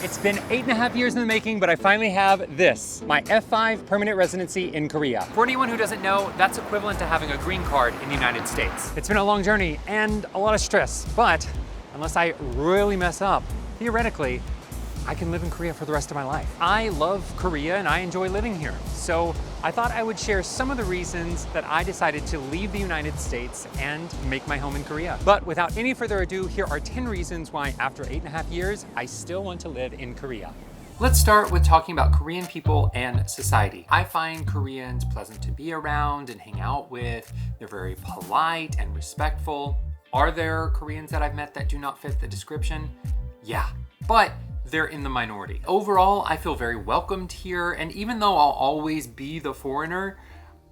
It's been 8.5 years in the making, but I finally have this, my F5 permanent residency in Korea. For anyone who doesn't know, that's equivalent to having a green card in the United States. It's been a long journey and a lot of stress, but unless I really mess up, theoretically, I can live in Korea for the rest of my life. I love Korea and I enjoy living here. So I thought I would share some of the reasons that I decided to leave the United States and make my home in Korea. But without any further ado, here are 10 reasons why after 8.5 years, I still want to live in Korea. Let's start with talking about Korean people and society. I find Koreans pleasant to be around and hang out with. They're very polite and respectful. Are there Koreans that I've met that do not fit the description? Yeah, but they're in the minority. Overall, I feel very welcomed here, and even though I'll always be the foreigner,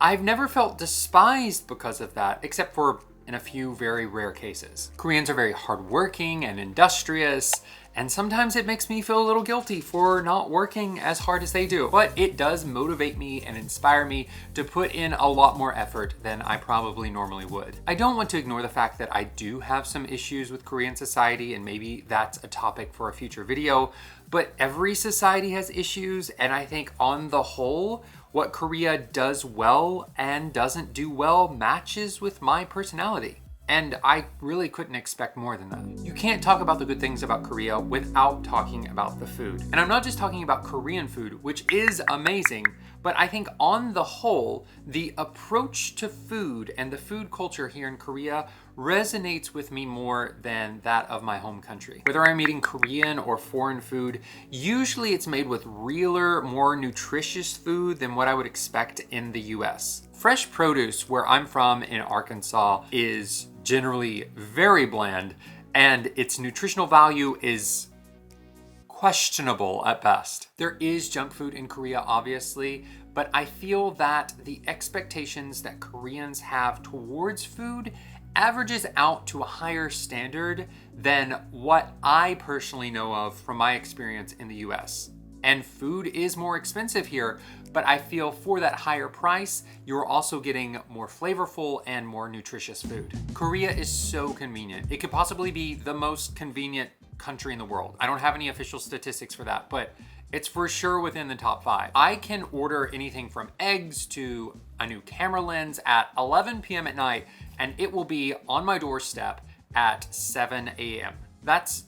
I've never felt despised because of that, except for in a few very rare cases. Koreans are very hardworking and industrious, and sometimes it makes me feel a little guilty for not working as hard as they do. But it does motivate me and inspire me to put in a lot more effort than I probably normally would. I don't want to ignore the fact that I do have some issues with Korean society, and maybe that's a topic for a future video, but every society has issues, and I think on the whole, what Korea does well and doesn't do well matches with my personality. And I really couldn't expect more than that. You can't talk about the good things about Korea without talking about the food. And I'm not just talking about Korean food, which is amazing, but I think on the whole, the approach to food and the food culture here in Korea resonates with me more than that of my home country. Whether I'm eating Korean or foreign food, usually it's made with realer, more nutritious food than what I would expect in the US. Fresh produce where I'm from in Arkansas is generally very bland, and its nutritional value is questionable at best. There is junk food in Korea, obviously, but I feel that the expectations that Koreans have towards food averages out to a higher standard than what I personally know of from my experience in the US. And food is more expensive here, but I feel for that higher price, you're also getting more flavorful and more nutritious food. Korea is so convenient. It could possibly be the most convenient country in the world. I don't have any official statistics for that, but it's for sure within the top 5. I can order anything from eggs to a new camera lens at 11 p.m. at night, and it will be on my doorstep at 7 a.m. That's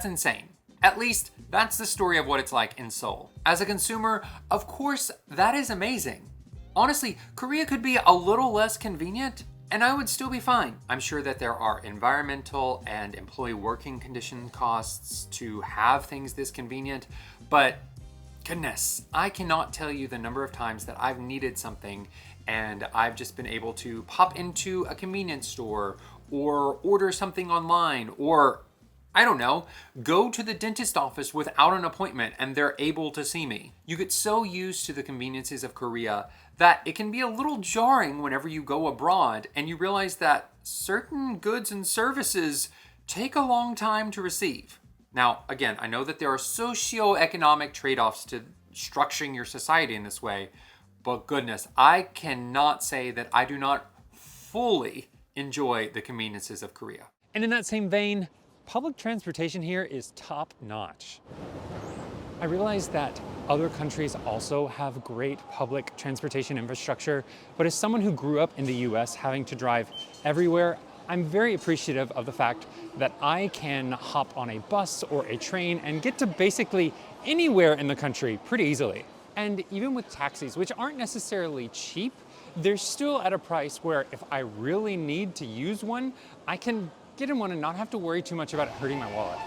insane. At least that's the story of what it's like in Seoul. As a consumer, of course, that is amazing. Honestly, Korea could be a little less convenient and I would still be fine. I'm sure that there are environmental and employee working condition costs to have things this convenient, but goodness, I cannot tell you the number of times that I've needed something and I've just been able to pop into a convenience store or order something online, or I don't know, go to the dentist office without an appointment and they're able to see me. You get so used to the conveniences of Korea that it can be a little jarring whenever you go abroad and you realize that certain goods and services take a long time to receive. Now, again, I know that there are socioeconomic trade-offs to structuring your society in this way, but goodness, I cannot say that I do not fully enjoy the conveniences of Korea. And in that same vein, public transportation here is top-notch. I realize that other countries also have great public transportation infrastructure, but as someone who grew up in the US having to drive everywhere, I'm very appreciative of the fact that I can hop on a bus or a train and get to basically anywhere in the country pretty easily. And even with taxis, which aren't necessarily cheap, they're still at a price where if I really need to use one, I can get in one and not have to worry too much about it hurting my wallet.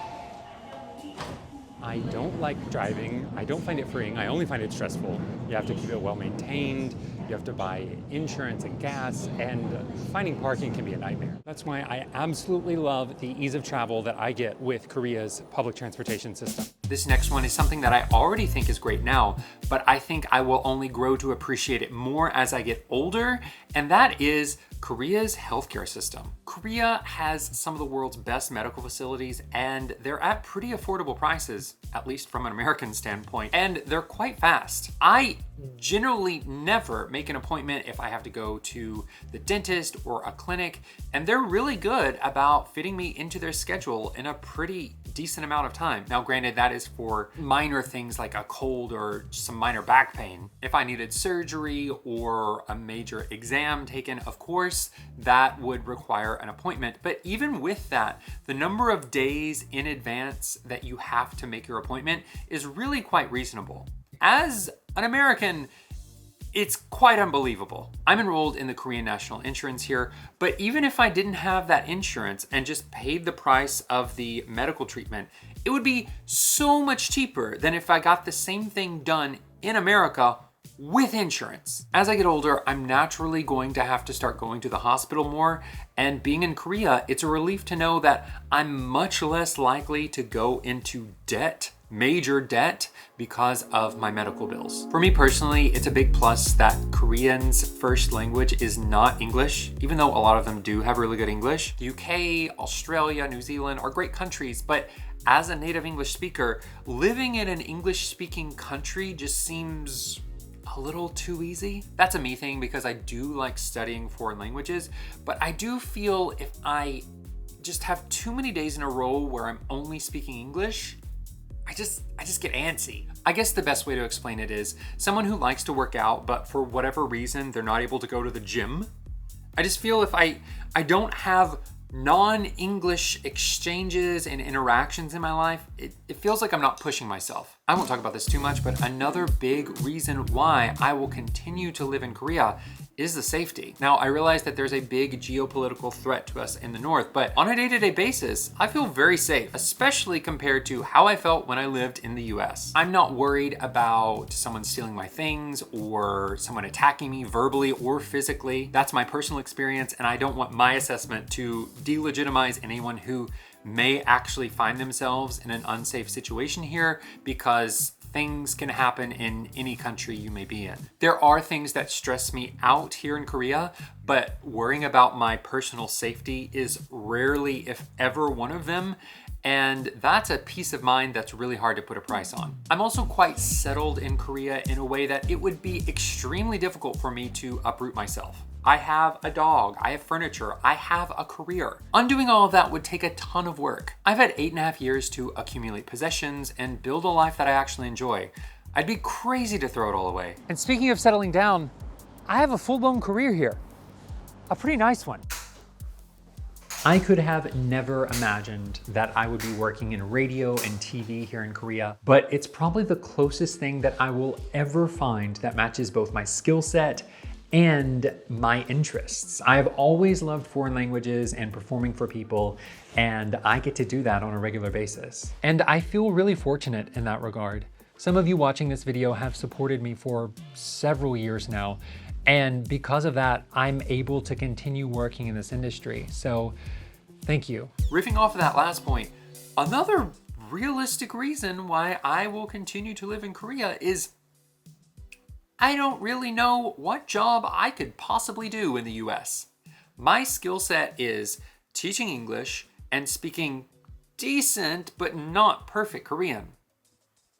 I don't like driving. I don't find it freeing. I only find it stressful. You have to keep it well maintained. You have to buy insurance and gas, and finding parking can be a nightmare. That's why I absolutely love the ease of travel that I get with Korea's public transportation system. This next one is something that I already think is great now, but I think I will only grow to appreciate it more as I get older, and that is Korea's healthcare system. Korea has some of the world's best medical facilities, and they're at pretty affordable prices, at least from an American standpoint, and they're quite fast. I generally never make an appointment if I have to go to the dentist or a clinic, and they're really good about fitting me into their schedule in a pretty decent amount of time. Now, granted, that is for minor things like a cold or some minor back pain. If I needed surgery or a major exam taken, of course, that would require an appointment. But even with that, the number of days in advance that you have to make your appointment is really quite reasonable. As an American, it's quite unbelievable. I'm enrolled in the Korean National Insurance here, but even if I didn't have that insurance and just paid the price of the medical treatment, it would be so much cheaper than if I got the same thing done in America with insurance. As I get older, I'm naturally going to have to start going to the hospital more, and being in Korea, it's a relief to know that I'm much less likely to go into debt, major debt, because of my medical bills. For me personally, it's a big plus that Koreans' first language is not English, even though a lot of them do have really good English. The UK, Australia, New Zealand are great countries, but as a native English speaker, living in an English-speaking country just seems a little too easy. That's a me thing because I do like studying foreign languages, but I do feel if I just have too many days in a row where I'm only speaking English, I just get antsy. I guess the best way to explain it is someone who likes to work out, but for whatever reason, they're not able to go to the gym. I just feel if I don't have non-English exchanges and interactions in my life, it feels like I'm not pushing myself. I won't talk about this too much, but another big reason why I will continue to live in Korea is the safety. Now, I realize that there's a big geopolitical threat to us in the north, but on a day-to-day basis, I feel very safe, especially compared to how I felt when I lived in the US. I'm not worried about someone stealing my things or someone attacking me verbally or physically. That's my personal experience, and I don't want my assessment to delegitimize anyone who may actually find themselves in an unsafe situation here, because things can happen in any country you may be in. There are things that stress me out here in Korea, but worrying about my personal safety is rarely, if ever, one of them. And that's a peace of mind that's really hard to put a price on. I'm also quite settled in Korea in a way that it would be extremely difficult for me to uproot myself. I have a dog, I have furniture, I have a career. Undoing all of that would take a ton of work. I've had 8.5 years to accumulate possessions and build a life that I actually enjoy. I'd be crazy to throw it all away. And speaking of settling down, I have a full-blown career here. A pretty nice one. I could have never imagined that I would be working in radio and TV here in Korea, but it's probably the closest thing that I will ever find that matches both my skill set and my interests. I have always loved foreign languages and performing for people, and I get to do that on a regular basis. And I feel really fortunate in that regard. Some of you watching this video have supported me for several years now, and because of that, I'm able to continue working in this industry. So thank you. Riffing off of that last point, another realistic reason why I will continue to live in Korea is I don't really know what job I could possibly do in the US. My skill set is teaching English and speaking decent but not perfect Korean.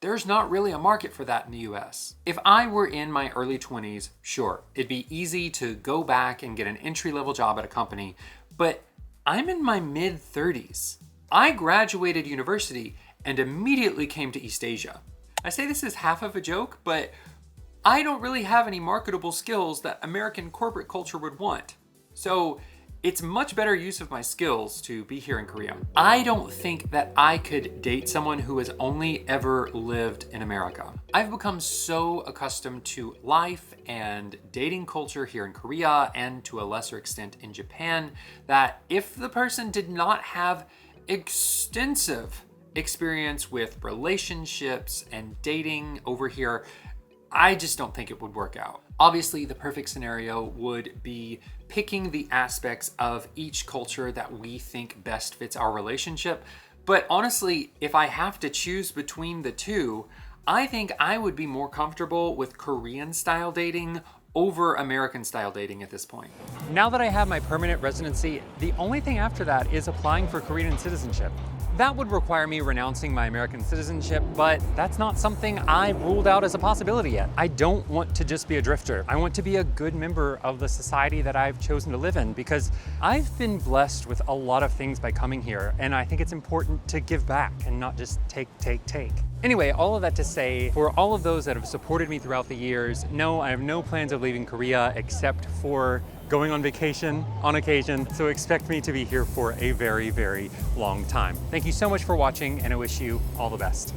There's not really a market for that in the US. If I were in my early 20s, sure, it'd be easy to go back and get an entry-level job at a company, but I'm in my mid-30s. I graduated university and immediately came to East Asia. I say this is half of a joke, but I don't really have any marketable skills that American corporate culture would want. So it's much better use of my skills to be here in Korea. I don't think that I could date someone who has only ever lived in America. I've become so accustomed to life and dating culture here in Korea and to a lesser extent in Japan that if the person did not have extensive experience with relationships and dating over here, I just don't think it would work out. Obviously, the perfect scenario would be picking the aspects of each culture that we think best fits our relationship. But honestly, if I have to choose between the two, I think I would be more comfortable with Korean style dating over American style dating at this point. Now that I have my permanent residency, the only thing after that is applying for Korean citizenship. That would require me renouncing my American citizenship, but that's not something I've ruled out as a possibility yet. I don't want to just be a drifter. I want to be a good member of the society that I've chosen to live in, because I've been blessed with a lot of things by coming here, and I think it's important to give back and not just take. Anyway, all of that to say, for all of those that have supported me throughout the years, no, I have no plans of leaving Korea except for going on vacation on occasion, so expect me to be here for a very, very long time. Thank you so much for watching, and I wish you all the best.